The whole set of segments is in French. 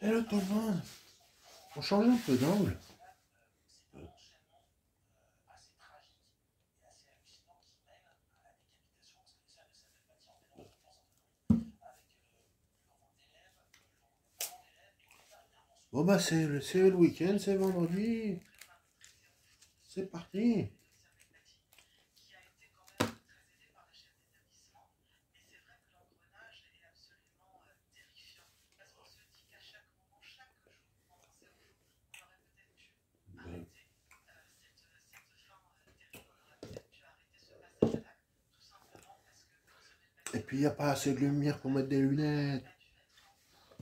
Hello tout le monde. On change un peu d'angle. Bon bah c'est le week-end, c'est vendredi. C'est parti. Et puis il n'y a pas assez de lumière pour mettre des lunettes.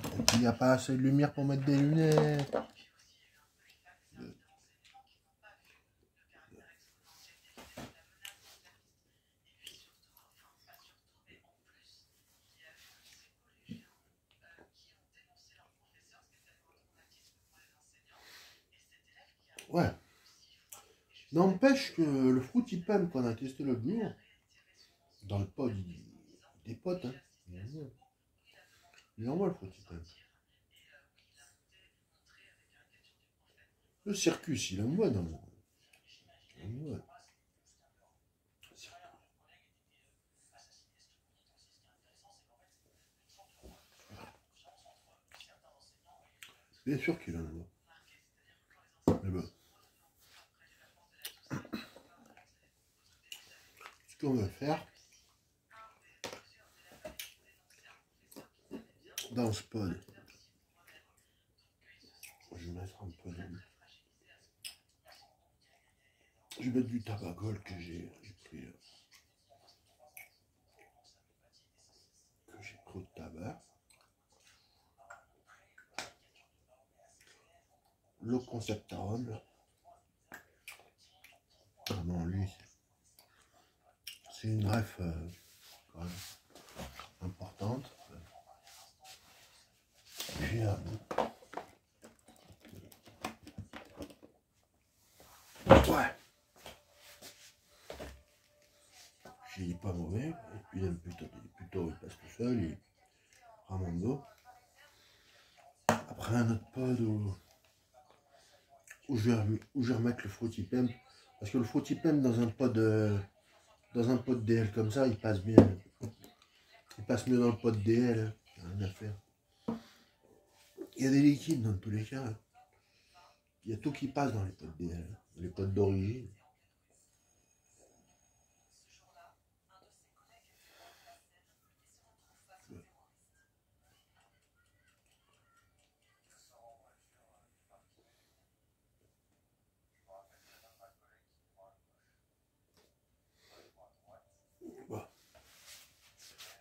Et puis il n'y a pas assez de lumière pour mettre des lunettes. Ouais. N'empêche que le Fruity Pebble qu'on a testé l'autre jour, dans le pod des potes, hein, il envoie le Fruity Pebble. Le circus, il envoie dans le. Il envoie. Bien sûr qu'il envoie. Mais bon. Ce qu'on va faire dans ce pod, je vais mettre un peu de. Je vais mettre du tabac gold que j'ai pris. Que j'ai pris de tabac. Le conceptarum. Ah non, lui, c'est une greffe importante. Puis, ouais. Il est pas mauvais. Et puis il il passe tout seul. Il prend mon dos. Après un autre pod où je vais remettre le Fruity Pebble. Parce que le Fruity Pebble dans un pod DL comme ça, il passe bien. Il passe mieux dans le pod DL. Rien à faire. Il y a des liquides dans tous les cas. Il y a tout qui passe dans les pods DL. Les pods d'origine.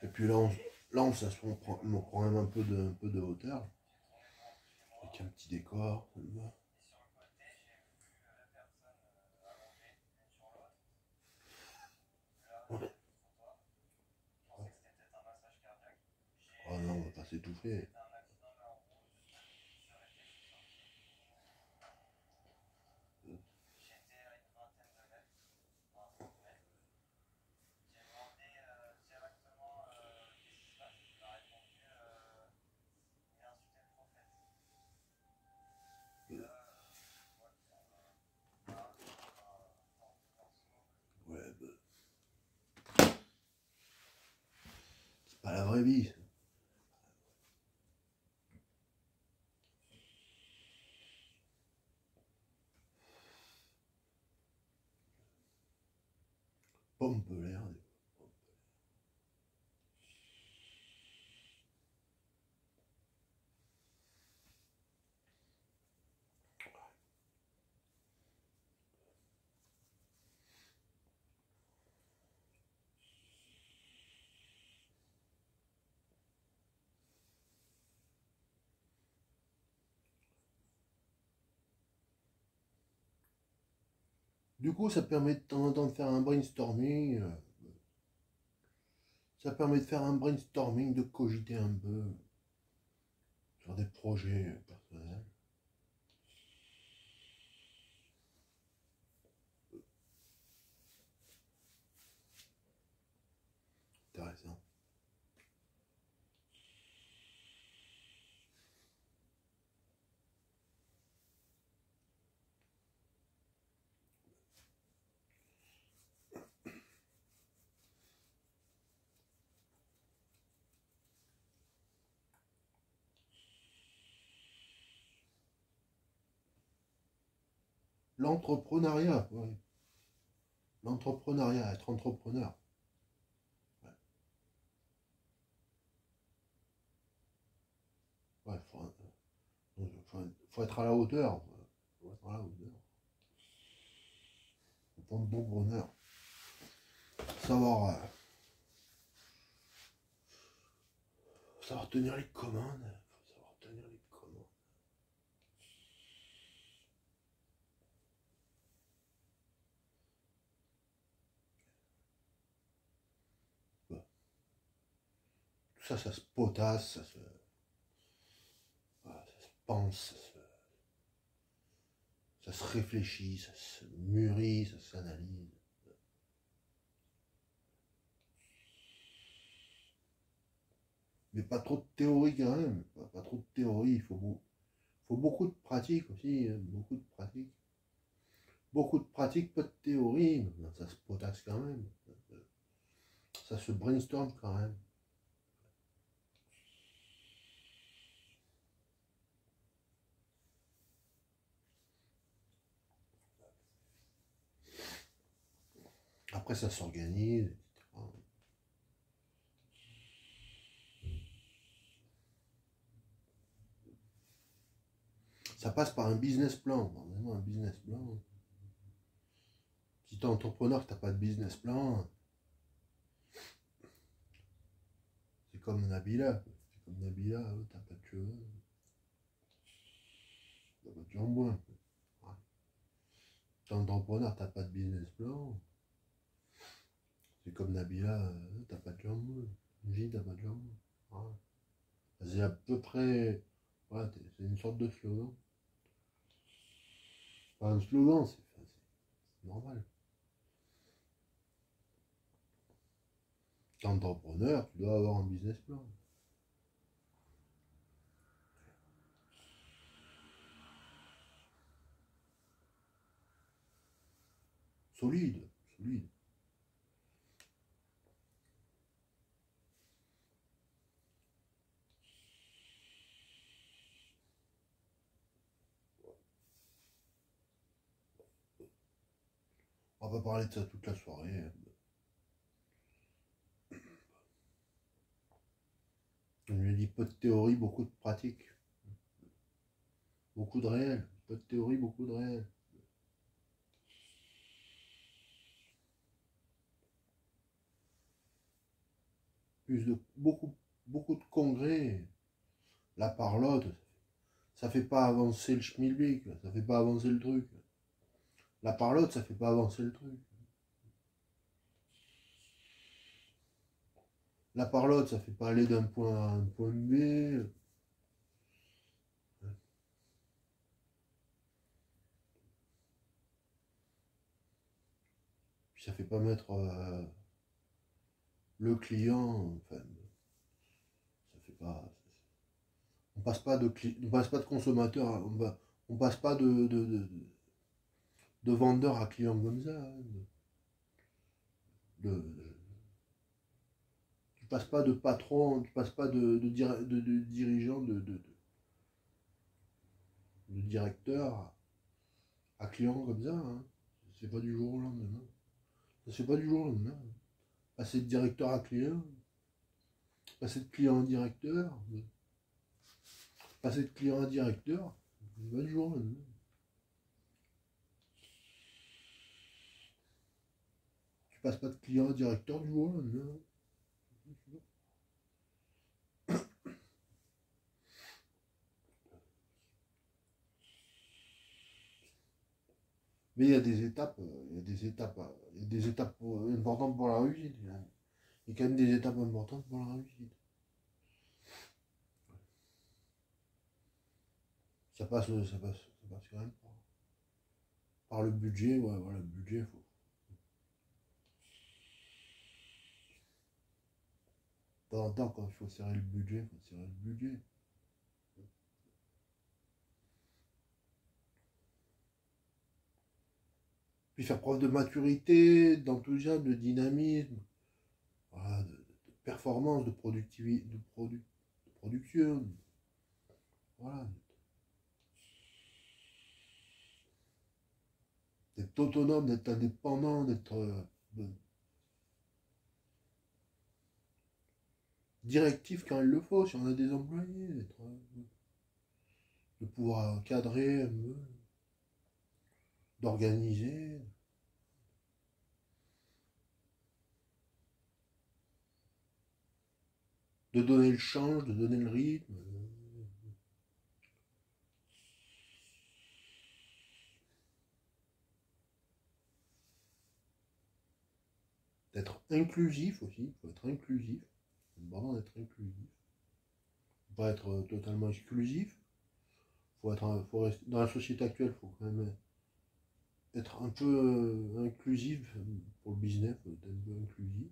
Et puis là, on prend même un peu de hauteur. Avec un petit décor. Ouais. Oh non, on va pas s'étouffer. Ouais, bah. C'est pas la vraie vie. Pompe l'air. Du coup, ça permet de temps en temps de faire un brainstorming. Ça permet de faire un brainstorming, de cogiter un peu sur des projets personnels. Intéressant. l'entrepreneuriat, ouais. L'entrepreneuriat, être entrepreneur. Ouais, faut être à la hauteur. Faut être à la hauteur. Faut prendre bon bonheur. Savoir, savoir tenir les commandes. Faut savoir tenir les commandes. Ouais. Tout ça, ça se potasse, voilà, ça se pense, ça se réfléchit, ça se mûrit, ça s'analyse. Mais pas trop de théorie quand même, pas trop de théorie, faut beaucoup de pratique aussi, hein, beaucoup de pratique. Beaucoup de pratique, peu de théorie, mais ça se potasse quand même. Ça se brainstorm quand même. Après ça s'organise, etc. Ça passe par un business plan, vraiment un business plan. Si t'es entrepreneur que t'as pas de business plan, c'est comme Nabila. C'est comme Nabila, t'as pas de cheveux, t'as pas de jambon. Ouais. T'es entrepreneur, t'as pas de business plan. C'est comme Nabila, t'as pas de jambon. Vie, t'as pas de jambon. Ouais. C'est à peu près. Ouais, c'est une sorte de slogan. Pas un slogan, c'est normal. T'es entrepreneur, tu dois avoir un business plan. Solide, solide. On va pas parler de ça toute la soirée. Je lui ai dit peu de théorie, beaucoup de pratique. Beaucoup de réel. Peu de théorie, beaucoup de réel. Beaucoup de congrès. La parlotte, ça fait pas avancer le schmilblick, ça fait pas avancer le truc. La parlotte, ça fait pas avancer le truc. La parlotte, ça fait pas aller d'un point A à un point B. Puis ça fait pas mettre le client, enfin, ça fait pas. On passe pas de consommateur, on passe pas de vendeur à client comme ça. Hein, tu passes pas de patron, tu passes pas de dirigeant, de directeur à client comme ça. Hein. C'est pas du jour au lendemain. Ça c'est pas du jour au lendemain. Passer de directeur à client, passer de client à directeur, passer de client à directeur, c'est pas du jour au lendemain. Tu passes pas de client à directeur du jour au lendemain. Mais il y a des étapes, il y a des étapes importantes pour la réussite. Il y a quand même des étapes importantes pour la réussite. Ça passe quand même par le budget, ouais, voilà, le budget, faut. De temps en temps, quand il faut serrer le budget, il faut serrer le budget. Puis faire preuve de maturité, d'enthousiasme, de dynamisme, voilà, de performance, de productivité, de production. Voilà. d'être autonome, d'être indépendant, d'être directif quand il le faut, si on a des employés, de pouvoir cadrer, d'organiser. De donner le change, de donner le rythme. D'être inclusif aussi, il faut être inclusif. C'est important d'être inclusif. Pas être totalement exclusif. Faut rester, dans la société actuelle, il faut quand même être un peu inclusif pour le business, faut être un peu inclusif.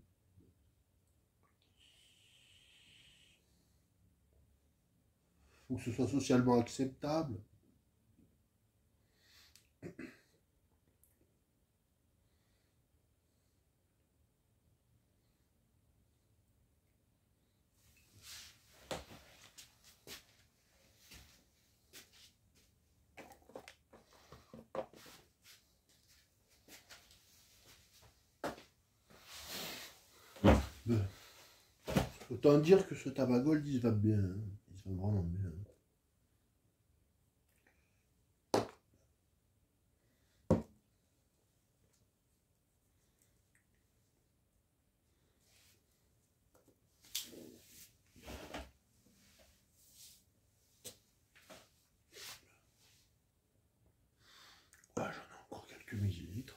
Il faut que ce soit socialement acceptable. Autant dire que ce tabac gold, il se va bien. Hein. Il se va vraiment bien. Ah, j'en ai encore quelques millilitres.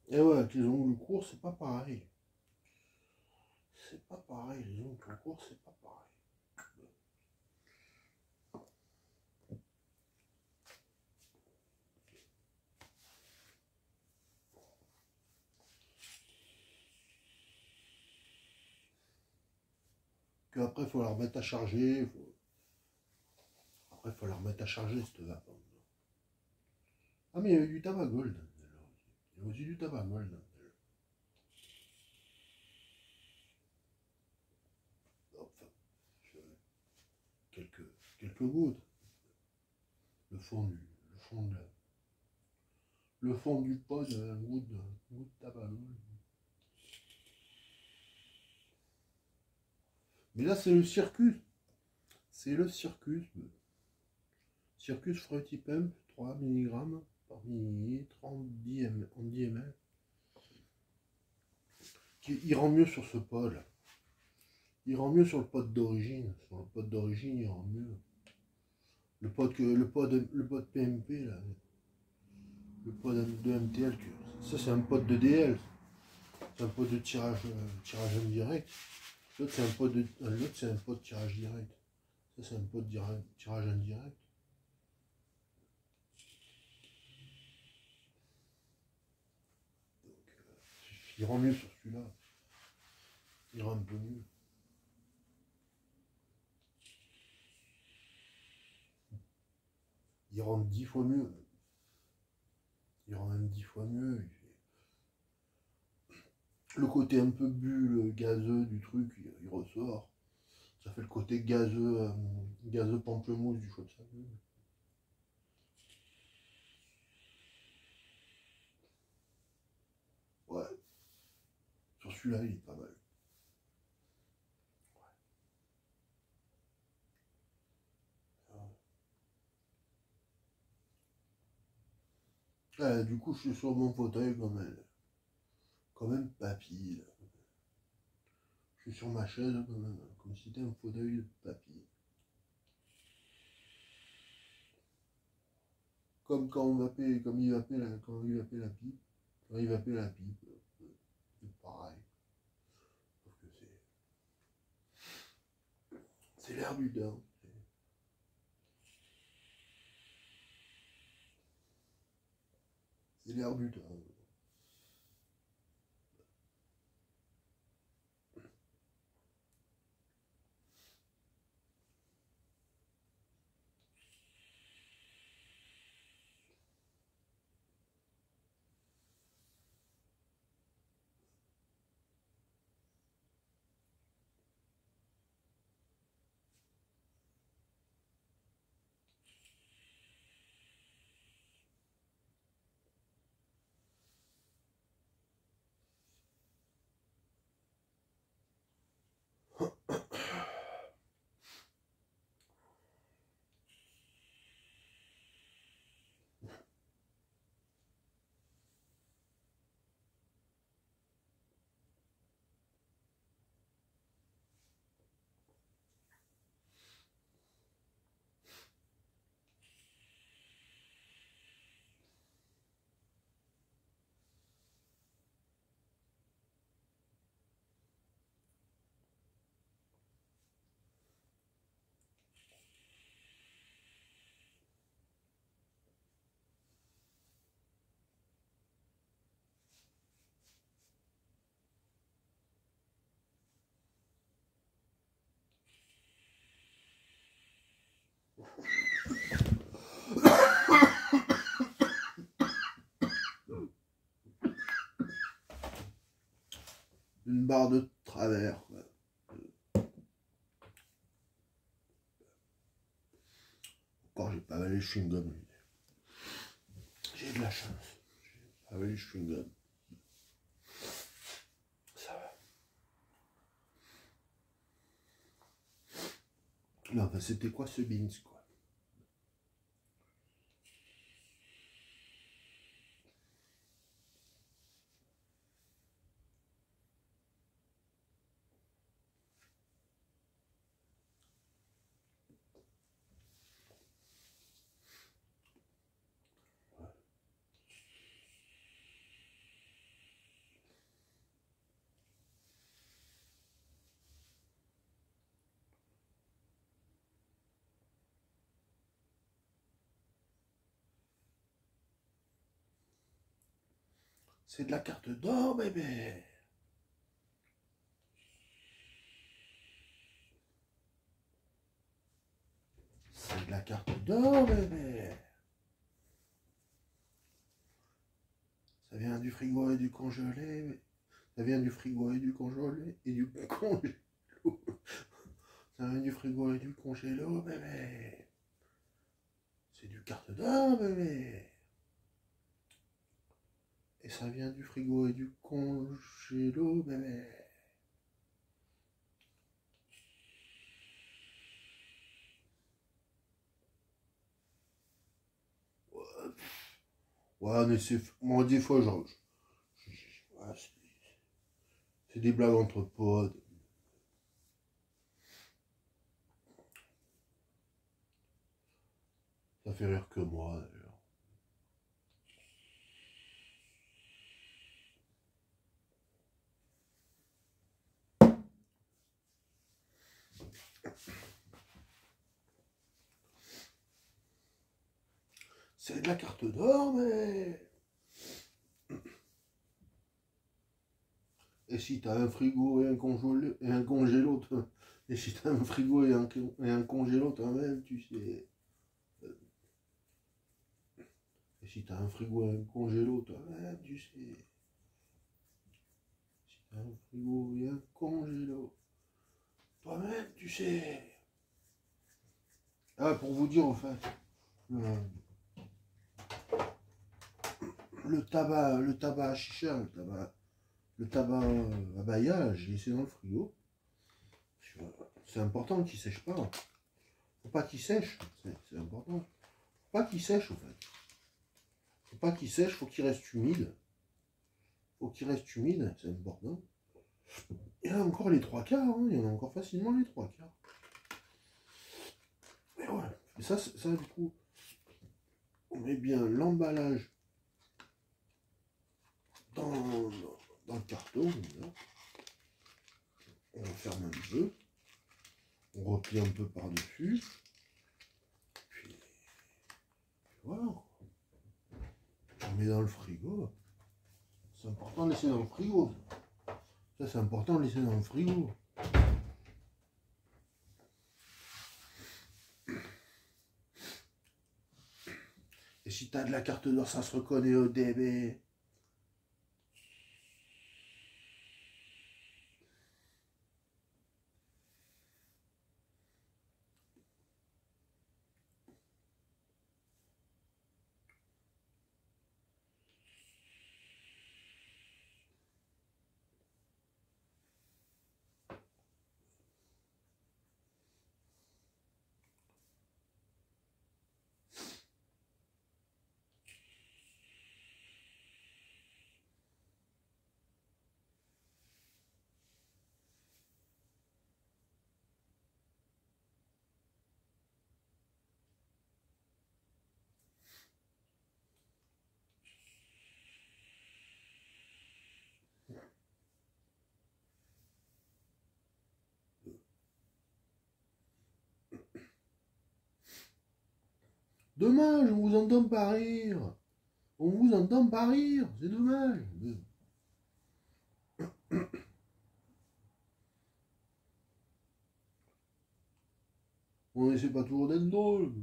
Et ouais, avec les ongles courts, c'est pas pareil. C'est pas pareil, les ongles courts, c'est pas pareil. Puis après, il faut la remettre à charger. Après, il faut la remettre à charger, cette vape. Ah, mais il y avait du tabac gold. Il y a aussi du tabac gold. Enfin, quelques gouttes. Le fond du, le fond de, le fond du pot un goût de tabac gold. Mais là, c'est le circus. C'est le circus. Circus Fruity Pump, 3 mg par millilitre en 10 ml. Il rend mieux sur ce pot là. Il rend mieux sur le pot d'origine. Sur le pot d'origine, il rend mieux. Le pot PMP là. Le pot de MTL. Ça c'est un pot de DL. C'est un pot de tirage indirect. L'autre c'est un pot de tirage direct. Ça c'est un pot de tirage indirect. Il rend mieux sur celui-là. Il rend un peu mieux. Il rend 10 fois mieux. Il rend même 10 fois mieux. Le côté un peu bulle, gazeux du truc, il ressort. Ça fait le côté gazeux, gazeux pamplemousse du choix de saveur. Ouais. Sur celui-là, il est pas mal. Du coup, je suis sur mon fauteuil comme un papy. Je suis sur ma chaise comme si c'était un fauteuil de papy. comme quand on vapait, comme il vapait quand il vapait la pipe. Quand il vapait la pipe, c'est pareil. Sauf que c'est l'air du temps. C'est l'air du temps. Une barre de travers. Encore, j'ai pas avalé le chewing-gum. J'ai de la chance. J'ai pas avalé le chewing-gum. Ça va. Non, ben c'était quoi ce beans, quoi? C'est de la carte d'or, bébé. C'est de la carte d'or, bébé. Ça vient du frigo et du congelé. Ça vient du frigo et du congelé et du congélo. Ça vient du frigo et du congélo, bébé. C'est du carte d'or, bébé. Et ça vient du frigo et du congélo, bébé. Ouais, mais c'est... Moi, des fois, ouais, c'est des blagues entre potes. Ça fait rire que moi, d'ailleurs. C'est de la carte d'or, mais... Et si t'as un frigo et un congélo, et si t'as un frigo et un congélo, toi-même, tu sais. Et si t'as un frigo et un congélo, toi-même, tu sais. Si t'as un frigo et un congélo, toi-même, tu sais. Ah, pour vous dire, en fait, le tabac à chicha, le tabac à baïa, j'ai laissé dans le frigo. C'est important qu'il sèche pas. Faut pas qu'il sèche, c'est important. Faut pas qu'il sèche, en fait. Faut pas qu'il sèche, faut qu'il reste humide. Faut qu'il reste humide, c'est important. Il y en a encore les trois quarts, hein. Il y en a encore facilement les trois quarts. Mais ouais, et ça du coup, On met bien l'emballage dans le carton. Là. On ferme un peu. On replie un peu par-dessus. Puis voilà. On met dans le frigo. C'est important de laisser dans le frigo. Ça, c'est important de laisser dans le frigo. Et si tu as de la carte d'or, ça se reconnaît au DB. Dommage, on vous entend pas rire. On vous entend pas rire, c'est dommage. On essaie pas toujours d'être drôle.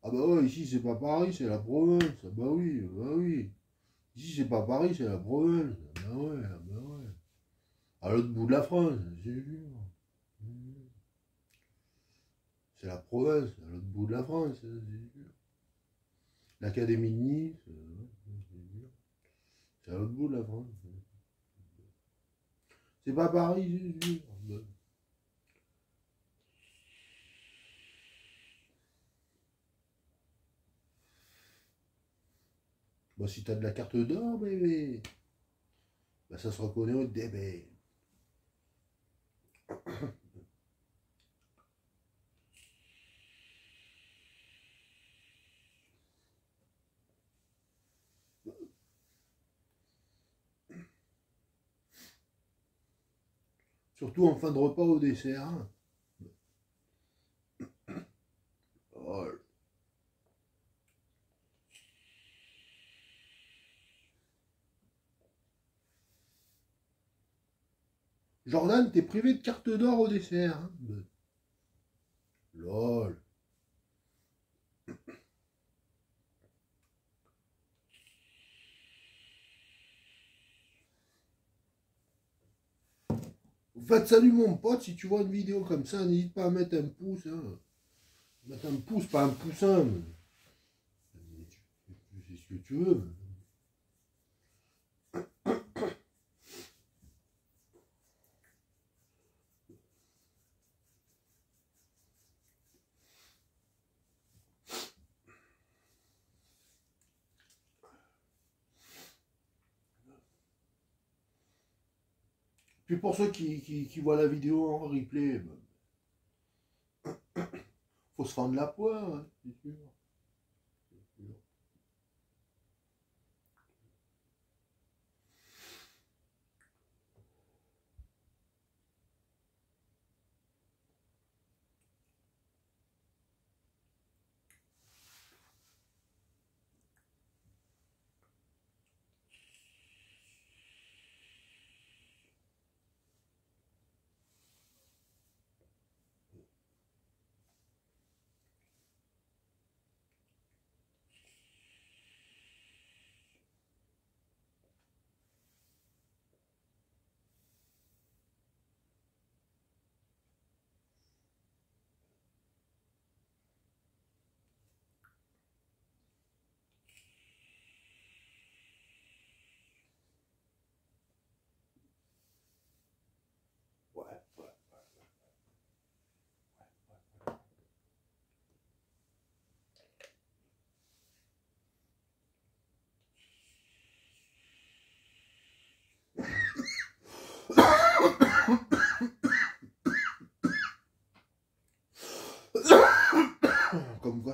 Ah bah ouais, ici c'est pas Paris, c'est la province. Ah bah oui, bah oui. Ici c'est pas Paris, c'est la province. Ah bah ouais, ah bah ouais. À l'autre bout de la France, c'est sûr. C'est la province, à l'autre bout de la France, c'est sûr. L'Académie de Nice, c'est à l'autre bout de la France. C'est pas Paris, c'est sûr. Bah si t'as de la carte d'or, bébé, bah ça se reconnaît au DB. Surtout en fin de repas au dessert. Oh. Jordan, t'es privé de carte d'or au dessert. Hein. Lol. Faites salut mon pote, si tu vois une vidéo comme ça, n'hésite pas à mettre un pouce. Hein. Mettre un pouce, pas un poussin. C'est ce que tu veux. Puis pour ceux qui voient la vidéo en replay, faut se fendre la poire, hein, c'est sûr.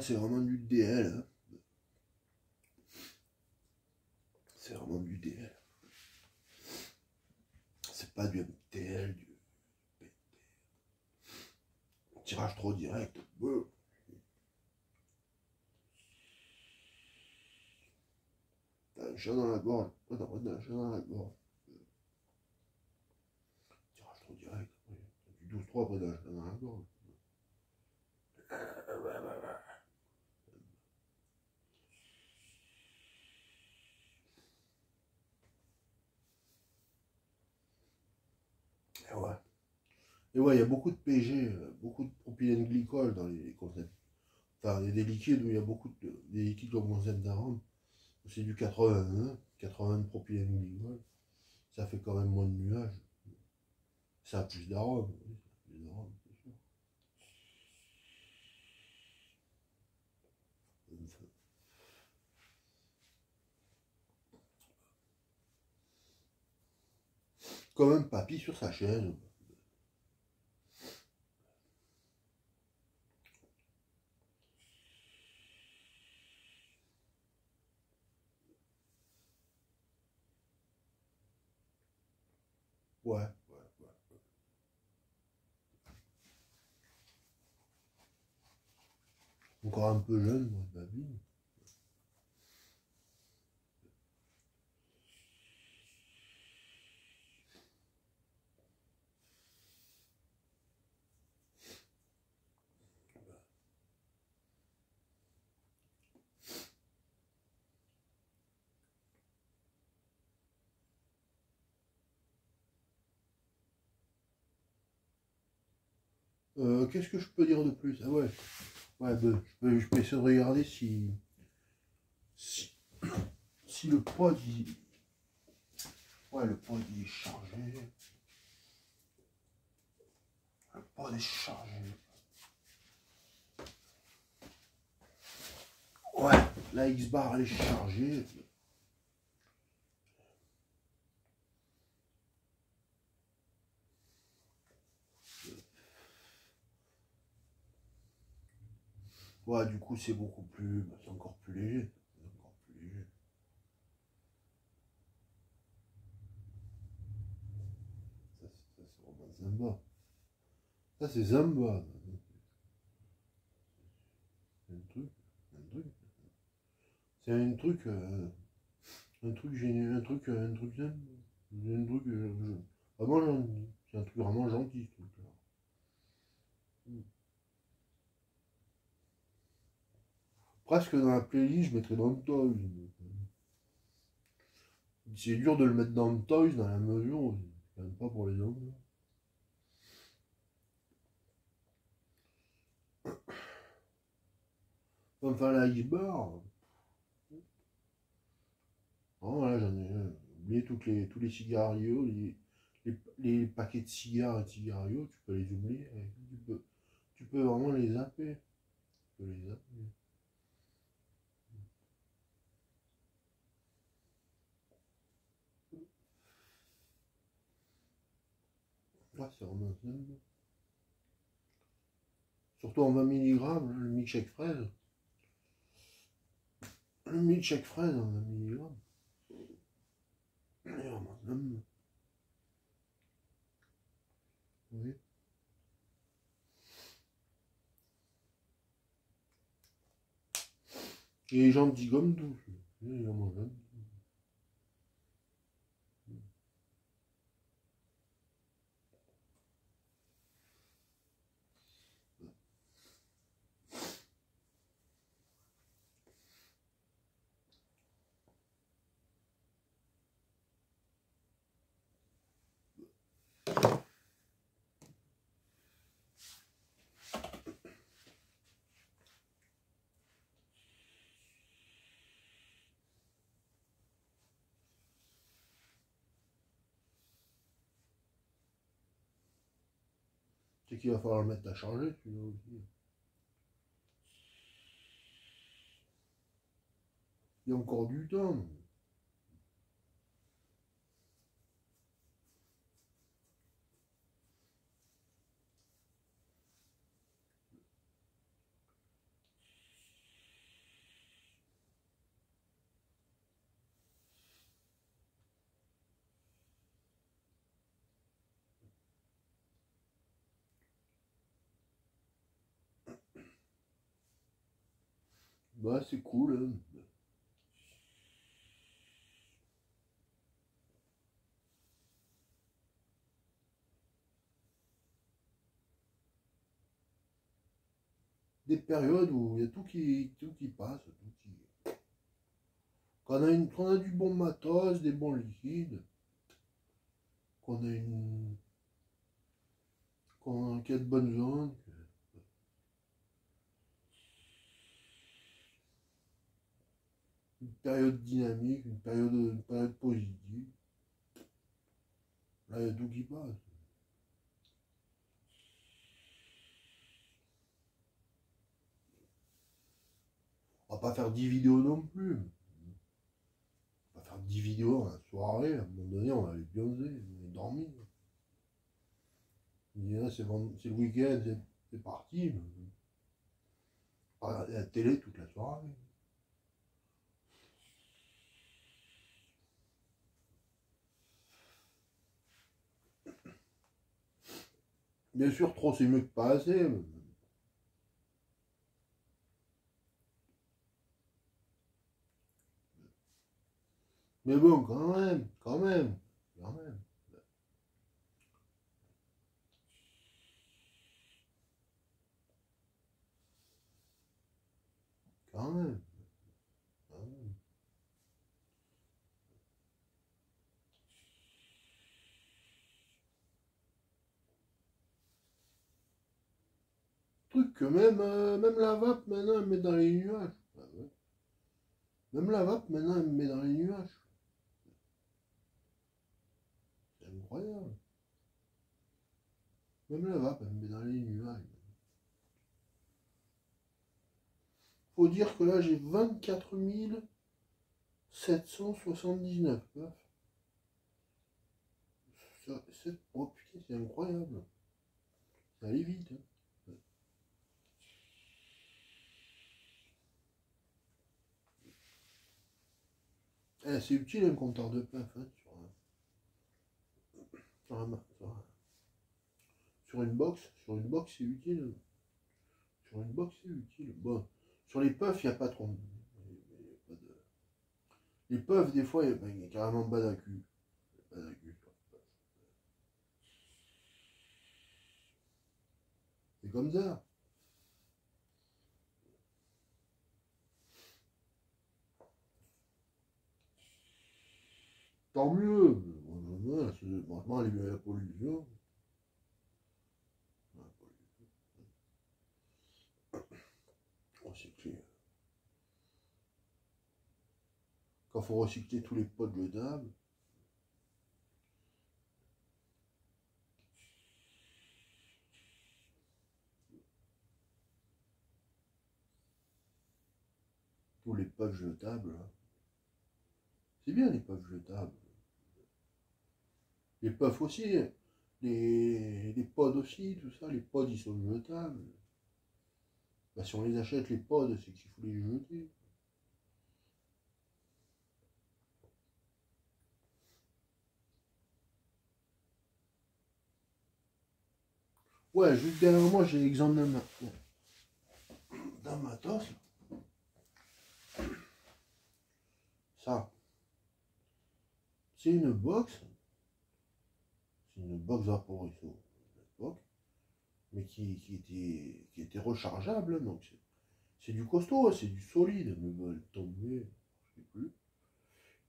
Ouais, c'est vraiment du DL. Hein. C'est vraiment du DL. C'est pas du MTL, du PT. Tirage trop direct. T'as un chat dans la gorge. T'as un chat dans la gorge. Tirage trop direct. Du 12-3, après t'as un chat dans la gorge. Et ouais. Et ouais, il y a beaucoup de PG, beaucoup de propylène glycol dans les concepts. Enfin, il y a des liquides où il y a beaucoup des liquides comme concept d'arôme. C'est du 80 de propylène glycol. Ça fait quand même moins de nuages. Ça a plus d'arôme. Oui, plus d'arôme, c'est sûr. Quand même papy sur sa chaise. Ouais. Encore un peu jeune, moi, papy. Qu'est-ce que je peux dire de plus? Ah ouais. Ouais, ben, je peux essayer de regarder si, si le pod, ouais, le pod il est chargé. Le pod est chargé. Ouais, la X-bar elle est chargée. Ouais, du coup c'est beaucoup plus, bah, c'est encore plus léger. C'est encore plus léger. Ça c'est vraiment Zamba. Ça c'est Zamba. C'est un truc. Un truc. C'est un truc génial, un truc zen. Un truc, vraiment gentil. C'est un truc vraiment gentil, ce truc-là. Presque dans la playlist, je mettrais dans le Toys. C'est dur de le mettre dans le Toys dans la mesure où c'est quand même pas pour les hommes. Enfin, la X-Bar. Oh, là, j'en ai oublié tous les cigarios, les paquets de cigares et de cigarios, tu peux les oublier. Tu peux vraiment les zapper. Tu peux les zapper. Ouais, c'est vraiment simple. Surtout en 20 mg, le milkshake fraise. Le milkshake fraise en 20 mg. C'est vraiment simple. Oui. Et les gens disent comme tout. Les gens mangent. C'est qu'il va falloir le mettre à charger, celui-là aussi. Il y a encore du temps. Bah, c'est cool. Hein. Des périodes où il y a tout qui passe. Tout qui... Quand on a du bon matos, des bons liquides, qu'on a une... qu'il y a de bonnes zones, une période dynamique, une période positive. Là, il y a tout qui passe. On va pas faire 10 vidéos non plus. On va faire 10 vidéos dans la soirée. À un moment donné, on va aller bionzer, on va dormir. C'est le week-end, c'est parti. On va regarder la télé toute la soirée. Bien sûr, trop c'est mieux que pas assez. Mais bon, quand même, quand même, quand même, quand même, quand même. Truc que même la vape maintenant elle met dans les nuages. Ah ouais. Même la vape maintenant elle met dans les nuages. C'est incroyable. Même la vape elle met dans les nuages. Faut dire que là j'ai 24 779 puffs. Oh putain, c'est incroyable. Ça allait vite. Hein. Eh, c'est utile un compteur de puff hein, sur une box. Sur une box c'est utile. Sur une box c'est utile. Bon, sur les puffs il n'y a pas trop. Les puffs des fois il y a carrément pas d'accu. C'est comme ça. Tant mieux. Franchement, la pollution. Recycler. Quand il faut recycler tous les pots jetables. Tous les pots jetables. C'est bien les puffs jetables. Les puffs aussi. Les pods aussi, tout ça. Les pods ils sont jetables. Bah, si on les achète les pods, c'est qu'il faut les jeter. Ouais, juste derrière moi, j'ai l'exemple d'un matos. Ça, c'est une box. C'est une box Vaporiso à l'époque, mais qui était rechargeable. Donc c'est du costaud, c'est du solide. Mais bon, elle tombait, je sais plus.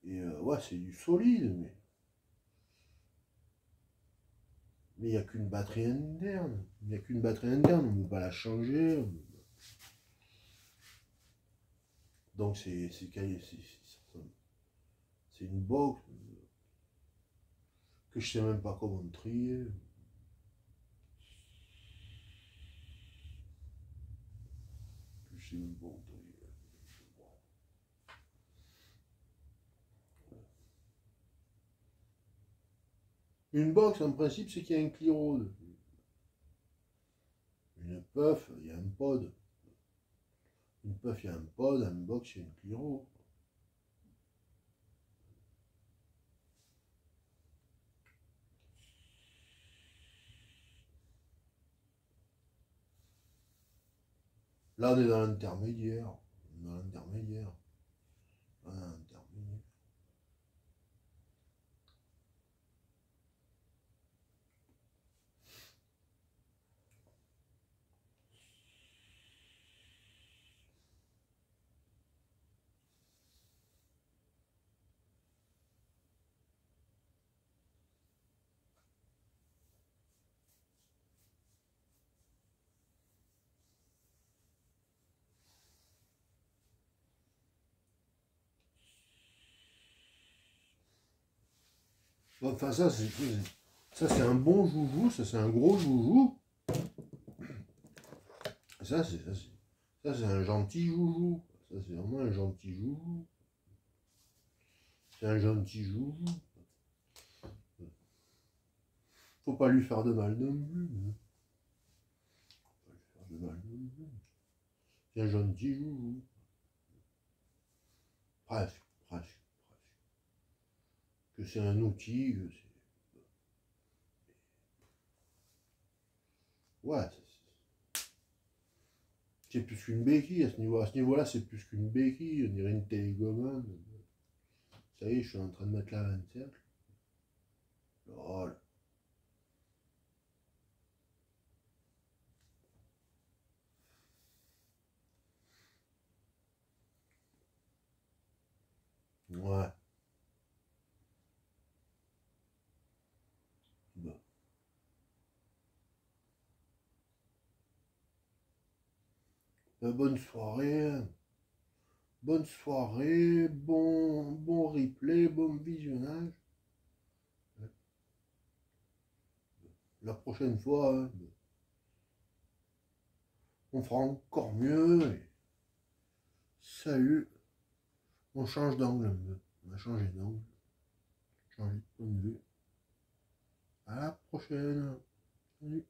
Et ouais, c'est du solide, mais il n'y a qu'une batterie interne. Il n'y a qu'une batterie interne, on ne peut pas la changer. Donc c'est une box que je sais même pas comment trier. Que je sais même pas comment trier. Une box, en principe, c'est qu'il y a un cliro dessus. Une puff, il y a un pod. Une puff, il y a un pod, une box, il y a une cliro. Là, on est dans l'intermédiaire. dans l'intermédiaire. Enfin, ça, c'est un bon joujou, ça, c'est un gros joujou. Ça, c'est un gentil joujou. Ça, c'est vraiment un gentil joujou. C'est un gentil joujou. Faut pas lui faire de mal non plus. Faut pas lui faire de mal non plus. C'est un gentil joujou. Presque. Que c'est un outil. Ouais, c'est plus qu'une béquille à ce niveau. À ce niveau-là, c'est plus qu'une béquille. On dirait une télécommande. Ça y est, je suis en train de mettre la 27. Oh là. Ouais. Bon. Bonne soirée. Bonne soirée. Bon replay. Bon visionnage. La prochaine fois, on fera encore mieux. Salut. On change d'angle. On a changé d'angle. Changer de point de vue. À la prochaine. Salut.